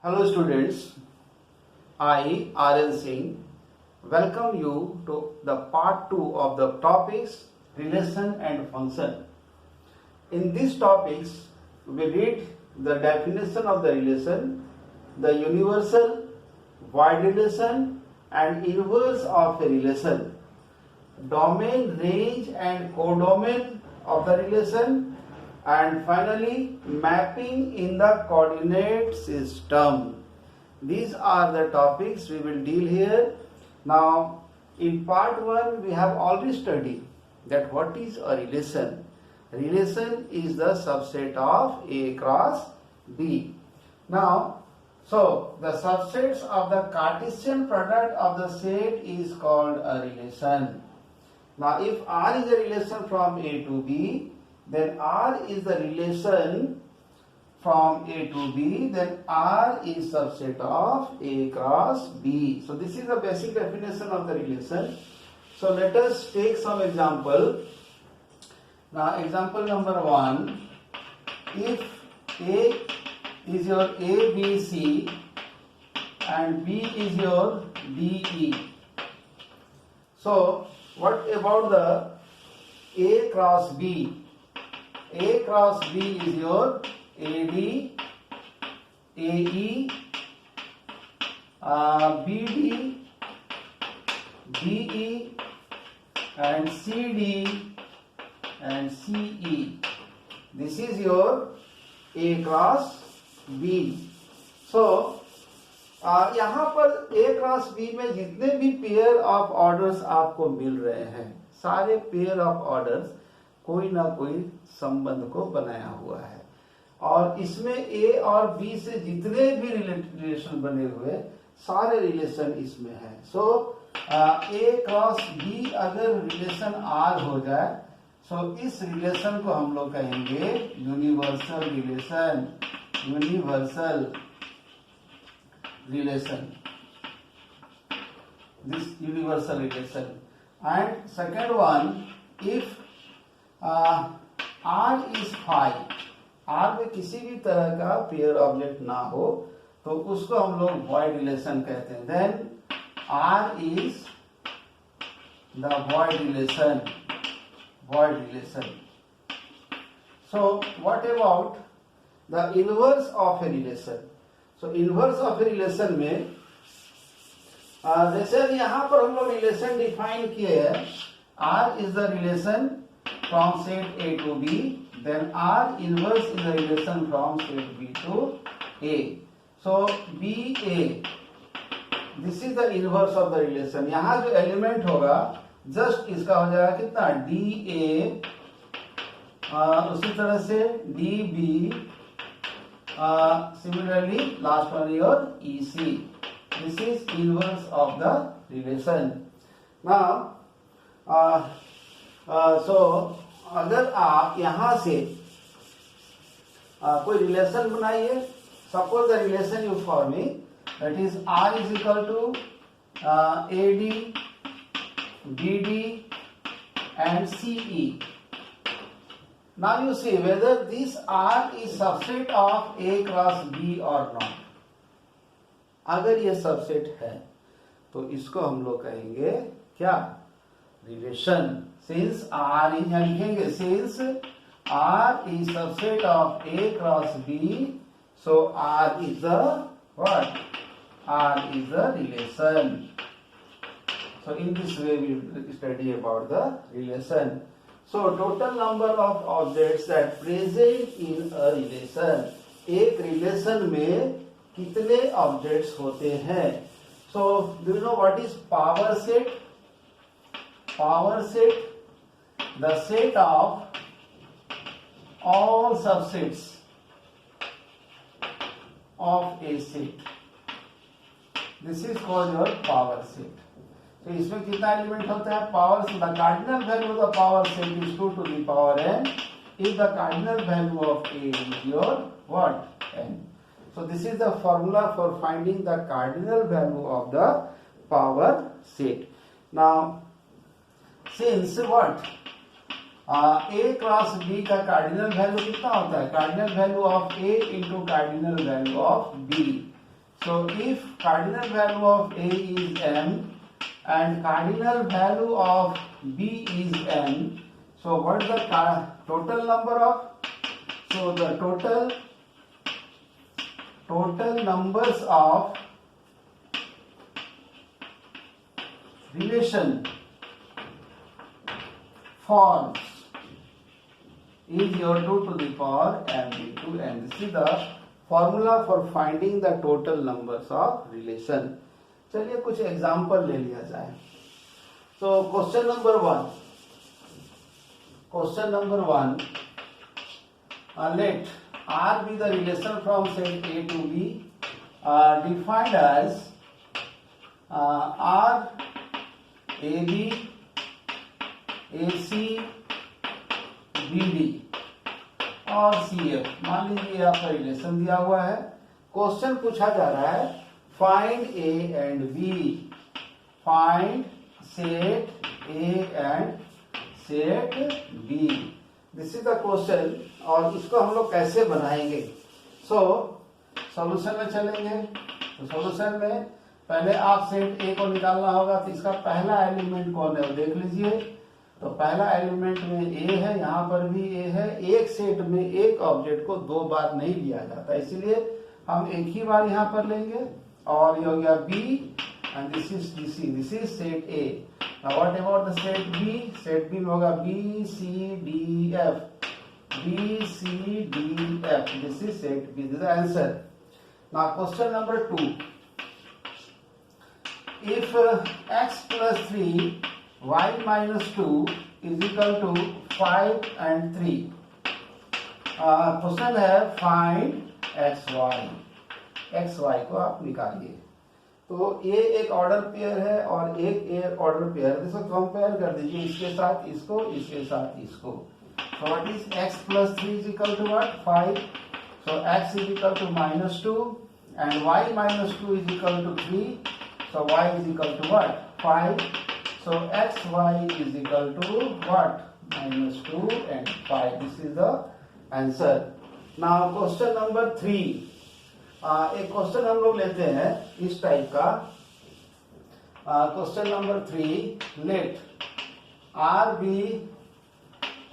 Hello students, I R.N. Singh welcome you to the part 2 of the topics relation and function. In these topics we read the definition of the relation, the universal, wide relation and inverse of a relation, domain, range and codomain of the relation, and finally mapping in the coordinate system. These are the topics we will deal here. Now in part 1 we have already studied that what is a relation. Relation is the subset of A cross B. Now so the subsets of the Cartesian product of the set is called a relation. Now if R is a relation from A to B, then R is the relation from A to B, then R is subset of A cross B. So this is the basic definition of the relation. So let us take some example. Now example number 1, if A is your A, B, C and B is your D, E. So what about the A cross B? A cross B is your AD, AE, BD, DE and CD and CE. This is your A cross B. So यहाँ पर A cross B में जितने भी pair of orders आपको मिल रहे हैं, सारे pair of orders कोई ना कोई संबंध को बनाया हुआ है और इसमें A और B से जितने भी रिलेशन बने हुए सारे रिलेशन इसमें है. सो A क्रॉस B अगर रिलेशन R हो जाए तो इस रिलेशन को हम लोग कहेंगे universal relation. Universal relation, this universal relation. And second one, if R is phi, R में किसी भी तरह का पेयर ऑब्जेक्ट ना हो तो उसको हम लोग void relation कहते हैं. Then R is the void relation. Void relation. So what about the inverse of a relation? So inverse of a relation में जैसे यहाँ पर हम लोग रिलेशन डिफाइन किए हैं, R is the relation from set A to B, then R inverse is the relation from set B to A. So BA, this is the inverse of the relation. यहाँ जो element होगा just इसका हो जाएगा कितना DA, उसी तरह से DB, similarly last one your EC. This is inverse of the relation. Now so अगर आप यहाँ से कोई रिलेशन बनाइए, suppose the relation you forming, that is R is equal to AD, BD and CE. Now you see whether this R is subset of A cross B or not. अगर ये subset है तो इसको हम लोग कहेंगे क्या? रिलेशन. सिंस R is, यहाँ लिखेंगे since R is subset of A cross B, so R is the what? R is the relation. So in this way we will study about the relation. So total number of objects that present in a relation. एक relation में कितने objects होते हैं? So do you know what is power set? Power set, the set of all subsets of a set. This is called your power set. तो इसमें कितना element होता है? Power. The cardinal value of the power set is 2 to the power n if the cardinal value of A is your what? N. So this is the formula for finding the cardinal value of the power set. Now since what? A cross B का cardinal value कितना होता है? Cardinal value of A into cardinal value of B. So if cardinal value of A is m and cardinal value of B is n, so what is the total number of? So the total numbers of relation forms is your 2 to the power m into n. This is the formula for finding the total numbers of relation. चलिए कुछ example ले लिया जाए. So question number 1. Let R be the relation from set A to B, defined as R AB AC BD और CF. मान लीजिए आपका relation दिया हुआ है. क्वेश्चन पूछा जा रहा है find A and B, find set A and set B. This is the question. और इसको हम लोग कैसे बनाएंगे? सॉल्यूशन में चलेंगे. तो सॉल्यूशन में पहले आप सेट ए को निकालना होगा. तो इसका पहला एलिमेंट कौन है देख लीजिए. तो पहला एलिमेंट में ए है, यहाँ पर भी ए है. एक सेट में एक ऑब्जेक्ट को दो बार नहीं लिया जाता, इसीलिए हम एक ही बार यहाँ पर लेंगे. और ये हो गया B and this is set A. What about the set B? Set B में होगा B C D F. This is set B. This is answer. Now question number 2. If x plus 3 y minus 2 is equal to 5 and 3. Question है find x Y को आप निकालिए. तो ये एक order pair है और एक ऑर्डर पेयर. इसको कंपेयर कर दीजिए, इसके साथ इसको, इसके साथ इसको. So what is x plus 3 is equal to what? 5. So x is equal to -2 and y minus 2 is equal to 3. So y is equal to what? 5. So xy is equal to what? -2 and 5. This is the answer. Now question number 3. एक question हम लोग लेते हैं इस type का. Question number 3. Let R be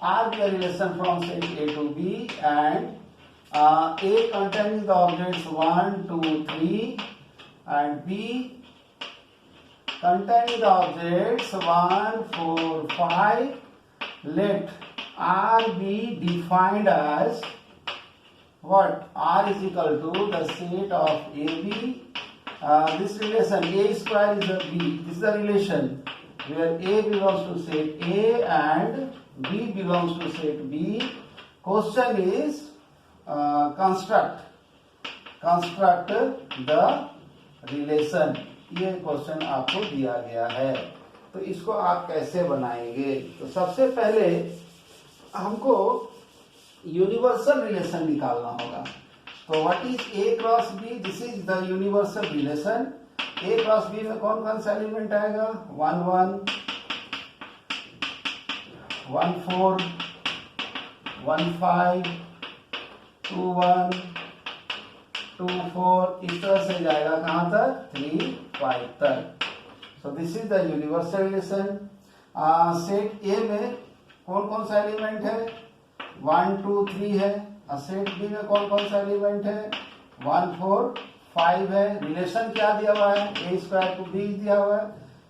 a relation from set A to B and A containing the objects 1, 2, 3 and B containing the objects 1, 4, 5. Let R be defined as what? R is equal to the set of AB. This relation A square is a B. This is the relation where A belongs to set A and B belongs to set B. Question is construct the relation. ये question आपको दिया गया है. तो इसको आप कैसे बनाएंगे? तो सबसे पहले हमको यूनिवर्सल रिलेशन निकालना होगा. तो what is A cross B? This is the universal relation. A cross B में कौन कौन सा एलिमेंट आएगा? 1 1 1 4 1 5 2 1 2 4. इस तरह से जाएगा कहां तक? 3 5 तक. सो this is the universal relation. Set A में कौन कौन सा एलिमेंट है? 1 2 3 है. सेट बी में कौन कौन सा एलिमेंट है? 1 4 5 है. रिलेशन क्या दिया हुआ है? ए स्क्वायर टू बी दिया हुआ है.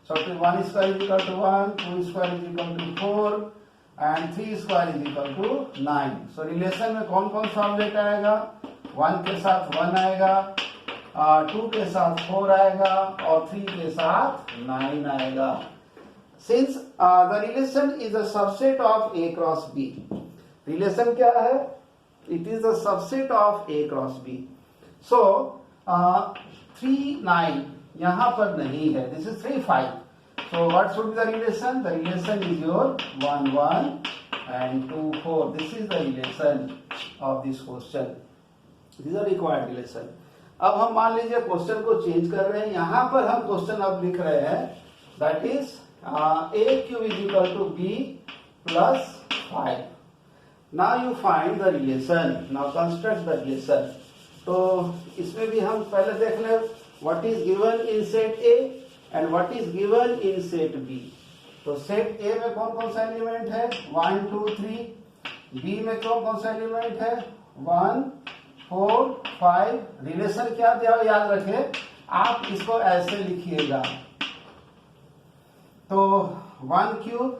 So 1 square is equal to 1, 2 square is equal to 4 and 3 square is equal to 9. So relation में कौन कौन सा ऑब्जेक्ट आएगा? 1 के साथ 1 आएगा, 2 के साथ 4 आएगा और 3 के साथ 9 आएगा. Since the relation is a subset of A cross B. Relation क्या है? It is the subset of A cross B. सो 3 9 यहां पर नहीं है. This is 3 5. So what should be the relation? The relation is your 1 1 and 2 4. This is the relation of this question. This is a required relation. अब हम मान लीजिए question को change कर रहे हैं. यहां पर हम क्वेश्चन अब लिख रहे हैं that is A cube is equal to B plus 5. Now you find the relation. Now construct the relation. तो इसमें भी हम पहले देख लें what is given in set A and what is given in set B. तो set A में कौन कौन सा एलिमेंट है 1 2 3, बी में कौन कौन सा एलिमेंट है 1 4 5। रिलेशन क्या दिया याद रखें, आप इसको ऐसे लिखिएगा, तो 1 cube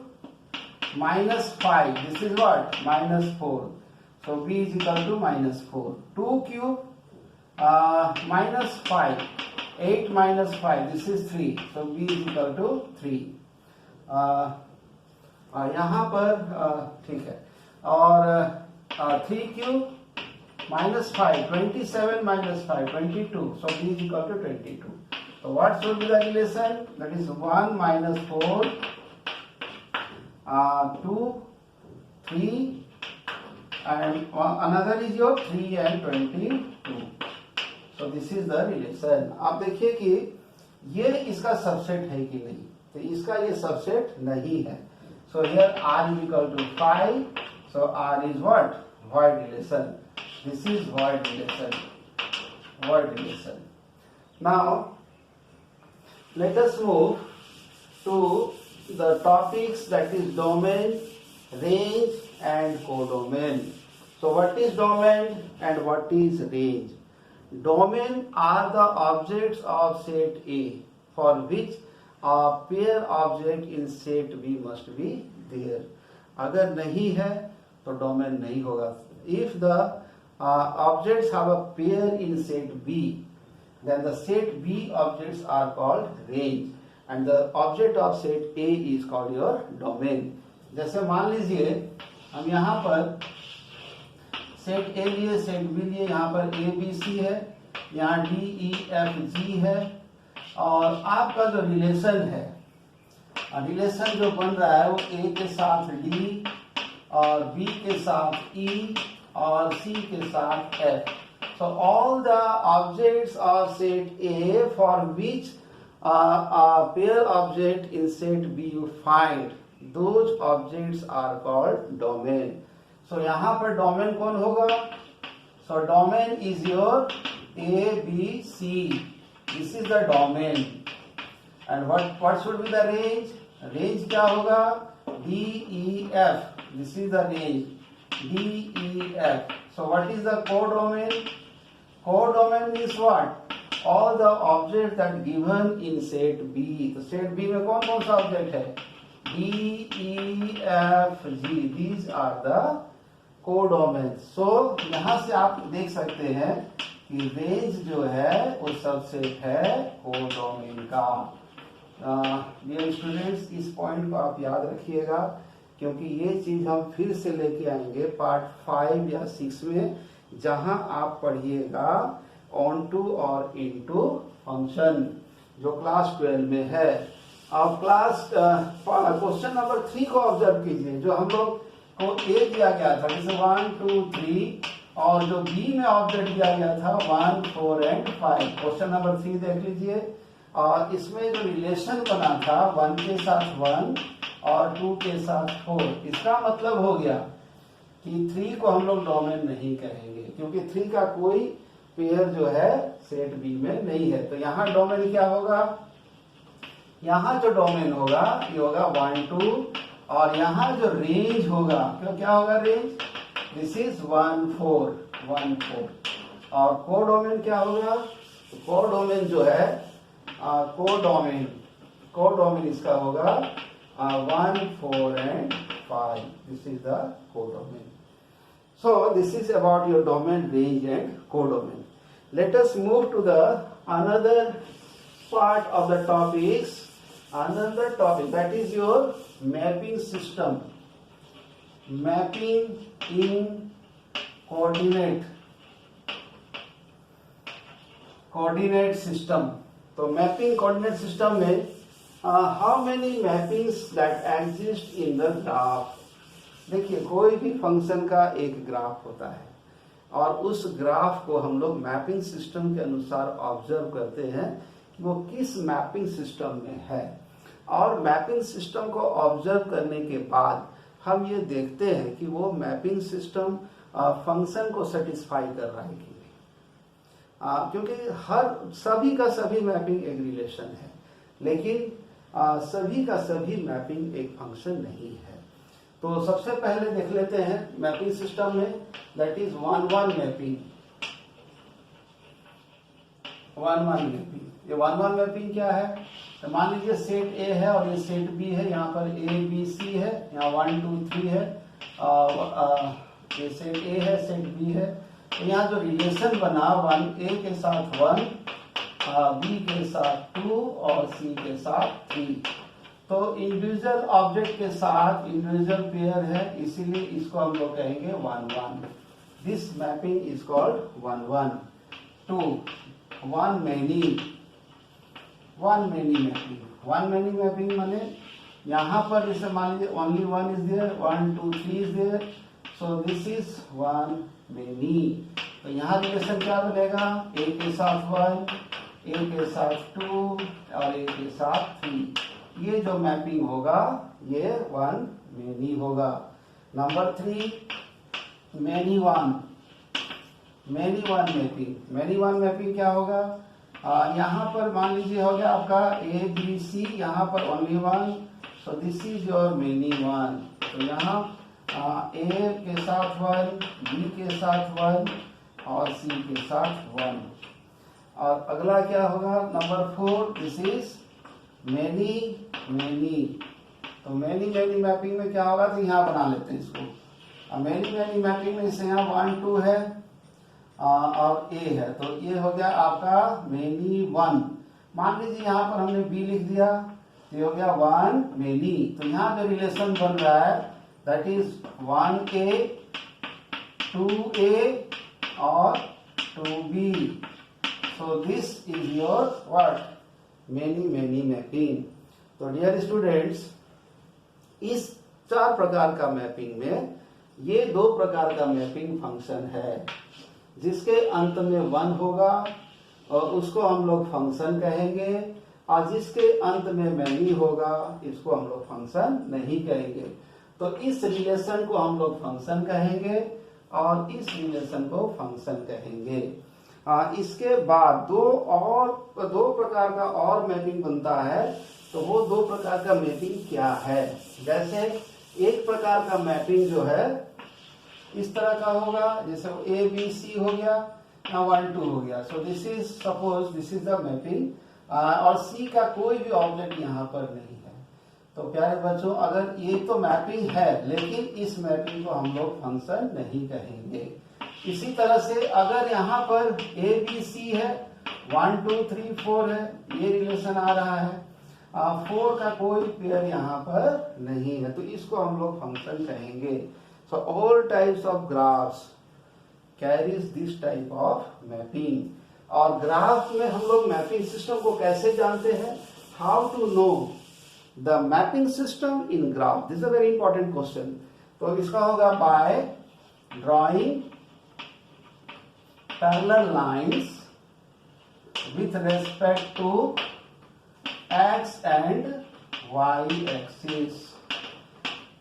-5, this is what -4, so b is equal to -4। 2 cube -5, 8 -5, this is 3, so b is equal to 3। यहाँ पर ठीक है, और 3 cube -5, 27 -5, 22, so b is equal to 22। So what should be the relation? That is 1 - 4, 2, 3, and another is your 3 and 22। So this is the relation। आप देखिए कि ये इसका सबसेट है कि नहीं, तो इसका ये सबसेट नहीं है। So here r is equal to 5, so r is what? Void relation। This is void relation, void relation। Now let us move to the topics, that is domain, range and codomain। So what is domain and what is range? Domain are the objects of set A for which a pair object in set B must be there। अगर नहीं है तो domain नहीं होगा। If the objects have a pair in set B, then the set B objects are called range and the object of set A is called your domain। जैसे मान लीजिए हम यहाँ पर सेट ए लिए, सेट बी लिए, यहाँ पर ए बी सी है, यहाँ डी ई एफ जी है, और आपका जो रिलेशन है, रिलेशन जो बन रहा है वो ए के साथ डी और बी के साथ ई और सी के साथ F. So all the objects of set A for which a pair object in set B you find, those objects are called domain। So यहाँ पर domain कौन होगा? So domain is your A, B, C। This is the domain। And what should be the range? Range क्या होगा? D, E, F। This is the range, D, E, F। So what is the codomain? Codomain means what? All the object that given in set B. तो set B में कौन कौन सा object है? D E F G, these are the codomain. So यहां से आप देख सकते हैं कि रेंज जो है वो सबसेट है कोडोमेन का। डियर स्टूडेंट्स, इस पॉइंट को आप याद रखिएगा, क्योंकि ये चीज हम फिर से लेके आएंगे पार्ट 5 या 6 में, जहां आप पढ़िएगा ऑन टू और इनटू फंक्शन, जो क्लास 12 में है। अब क्लास क्वेश्चन नंबर 3 को ऑब्जर्व कीजिए, जो हम लोग को ए दिया गया था, जैसे 1 2 3, और जो बी में ऑब्जेक्ट दिया गया था 1 4 एंड 5। क्वेश्चन नंबर 3 देख लीजिए, और इसमें जो रिलेशन बना था 1 के साथ 1 और 2 के साथ 4, इसका मतलब हो गया कि 3 को हम लोग डोमेन नहीं कहेंगे, क्योंकि 3 का कोई पेयर जो है सेट बी में नहीं है। तो यहाँ डोमेन क्या होगा? यहाँ जो डोमेन होगा ये होगा 1 2, और यहाँ जो रेंज होगा क्या होगा रेंज? This is 1 4 1 4। और कोडोमेन क्या होगा? तो कोडोमेन जो है कोडोमेन इसका होगा 1 4 and 5। This is the codomain. So this is about your domain, range and codomain। Let us move to the another part of the topics, another topic, that is your mapping system, mapping in coordinate system। तो mapping coordinate system में how many mappings that exist in the graph? देखिए, कोई भी function का एक graph होता है, और उस ग्राफ को हम लोग मैपिंग सिस्टम के अनुसार ऑब्जर्व करते हैं कि वो किस मैपिंग सिस्टम में है। और मैपिंग सिस्टम को ऑब्जर्व करने के बाद हम ये देखते हैं कि वो मैपिंग सिस्टम फंक्शन को सेटिस्फाई कर रहा है कि नहीं। क्योंकि हर सभी का सभी मैपिंग एक रिलेशन है, लेकिन सभी का सभी मैपिंग एक फंक्शन नहीं है। तो सबसे पहले देख लेते हैं मैपिंग सिस्टम में, that is one one mapping. One one mapping, ये वन वन मैपिंग क्या है? तो मान लीजिए सेट ए है और ये सेट बी है, यहाँ पर ए बी सी है, यहाँ 1 2 3 है, ये सेट ए है, सेट बी है। तो यहाँ जो रिलेशन बना 1 ए के साथ 1, बी के साथ 2 और सी के साथ 3, तो इंडिविजुअल ऑब्जेक्ट के साथ इंडिविजुअल पेयर है, इसीलिए इसको हम लोग कहेंगे 1 1। This mapping is called 1 1। 2 1 many mapping. 1 many mapping माने यहाँ पर जैसे मान लीजिए only 1 is there, 1 2 3 is there, so this is 1 many. तो यहाँ रिलेशन क्या बनेगा? ए के साथ 1, ए के साथ 2 और ए के साथ 3। ये जो मैपिंग होगा ये 1 मैनी होगा। Number 3 many one mapping. Many one mapping क्या होगा? यहाँ पर मान लीजिए हो गया आपका ए बी सी, यहाँ पर only 1, so this is your many one. तो यहाँ ए के साथ 1, बी के साथ 1 और सी के साथ 1। और अगला क्या होगा? Number 4, this is many. तो मैनी मैपिंग में क्या होगा? तो यहाँ बना लेते हैं इसको। मैनी मैपिंग में इसे यहाँ 1 2 है और ए है, तो ये हो गया आपका मैनी 1। मान लीजिए यहाँ पर हमने बी लिख दिया, तो ये हो गया 1 मैनी। तो यहाँ जो रिलेशन बन रहा है दैट इज 1A 2A और 2B। So this is your what? Many mapping. तो डियर स्टूडेंट्स, इस 4 प्रकार का मैपिंग में ये 2 प्रकार का मैपिंग फंक्शन है, जिसके अंत में 1 होगा और उसको हम लोग फंक्शन कहेंगे, और जिसके अंत में मैनी होगा इसको हम लोग फंक्शन नहीं कहेंगे। तो इस रिलेशन को हम लोग फंक्शन कहेंगे और इस रिलेशन को फंक्शन कहेंगे। इसके बाद 2 प्रकार का और मैपिंग बनता है। तो वो 2 प्रकार का मैपिंग क्या है? जैसे एक प्रकार का मैपिंग जो है इस तरह का होगा, जैसे ए बी सी हो गया, 1 2 हो गया, सो this is suppose this is the mapping, और सी का कोई भी ऑब्जेक्ट यहाँ पर नहीं है। तो प्यारे बच्चों, अगर ये तो मैपिंग है, लेकिन इस मैपिंग को हम लोग फंक्शन नहीं कहेंगे। इसी तरह से अगर यहाँ पर ए बी सी है, 1 2 3 4 है, ये रिलेशन आ रहा है, 4 का कोई पेयर यहाँ पर नहीं है, तो इसको हम लोग फंक्शन कहेंगे। So all types of graphs carries this type of mapping। और ग्राफ में हम लोग मैपिंग सिस्टम को कैसे जानते हैं? How to know the mapping system in graph? This is a very important question। तो इसका होगा by drawing parallel lines with respect to x and y axis।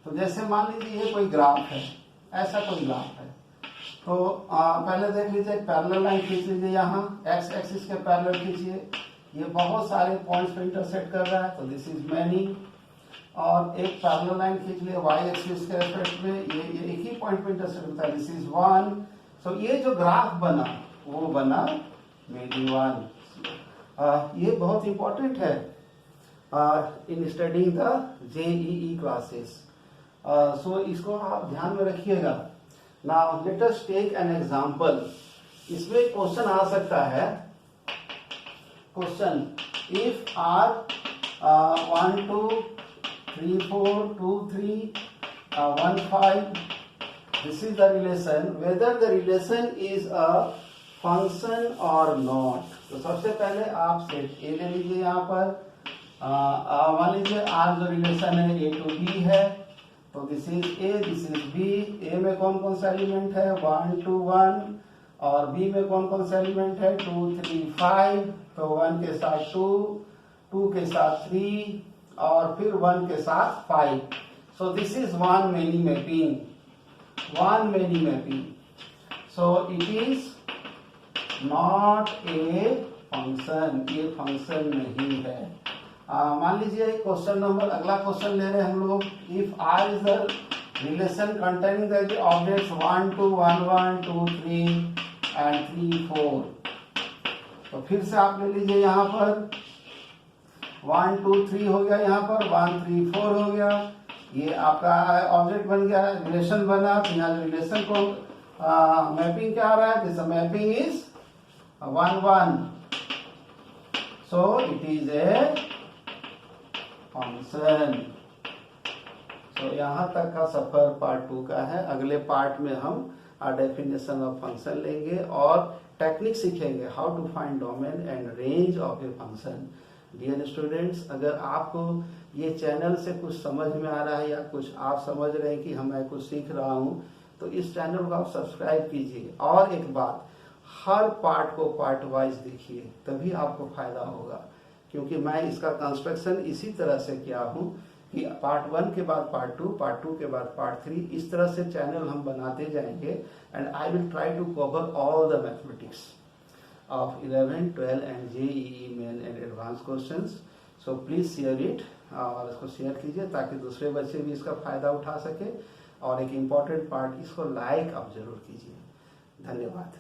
तो जैसे मान लीजिए ये कोई ग्राफ है, ऐसा कोई ग्राफ है, तो पहले देख लीजिए पैरेलल लाइन खींच लीजिए, यहाँ एक्स एक्सिस के पैरेलल खींचिए, ये बहुत सारे पॉइंट्स पे इंटरसेक्ट कर रहा है, तो दिस इज मैनी। और एक पैरेलल लाइन खींच लिए वाई एक्सिस के रेस्पेक्ट में, ये एक ही पॉइंट पे इंटरसेक्ट होता है, दिस इज 1। सो ये जो ग्राफ बना वो बना मैनी 1। ये बहुत इंपॉर्टेंट है in studying the JEE classes. सो इसको आप ध्यान में रखिएगा। Now let us take an example. इसमें क्वेश्चन आ सकता है, question if R 1 2 3 4 2 3 1 5, this is the relation, whether the relation is a function or not। तो सबसे पहले आप सेट A ले लीजिए, यहाँ पर मान लीजिए R जो रिलेशन है A to B है, तो this is A, this is B. A में कौन कौन सा एलिमेंट है? 1 2 1, और बी में कौन कौन सा एलिमेंट है? 2 3 5। तो 1 के साथ 2, 2 के साथ 3 और फिर 1 के साथ 5। सो this is 1 many mapping. 1 many mapping. So it is not a function, ये फंक्शन नहीं है। मान लीजिए क्वेश्चन नंबर, अगला क्वेश्चन ले रहे हैं हम लोग, if R is the relation containing the objects 1 2 1 1 2 3 and 3 4। तो फिर से आप ले लीजिए, यहाँ पर 1 2 3 हो गया, यहाँ पर 1 3 4 हो गया, ये आपका ऑब्जेक्ट बन गया, रिलेशन बना। तो यहाँ रिलेशन को मैपिंग क्या आ रहा है, this mapping is 1 1, so it is a function. तो यहाँ तक का सफर पार्ट 2 का है। अगले पार्ट में हम डेफिनेशन ऑफ फंक्शन लेंगे और टेक्निक सीखेंगे, how to find domain and range of a function. Dear students, अगर आपको ये चैनल से कुछ समझ में आ रहा है या कुछ आप समझ रहे हैं कि मैं कुछ सीख रहा हूँ, तो इस चैनल को आप सब्सक्राइब कीजिए। और एक बात, हर पार्ट को पार्ट वाइज देखिए, तभी आपको फायदा होगा, क्योंकि मैं इसका कंस्ट्रक्शन इसी तरह से किया हूँ कि पार्ट 1 के बाद पार्ट 2, पार्ट 2 के बाद पार्ट 3, इस तरह से चैनल हम बनाते जाएंगे। And I will try to cover all the mathematics of 11, 12 and JEE Main and advance questions. So please share it, और इसको शेयर कीजिए ताकि दूसरे बच्चे भी इसका फायदा उठा सके। और एक इम्पॉर्टेंट पार्ट, इसको लाइक आप जरूर कीजिए। धन्यवाद।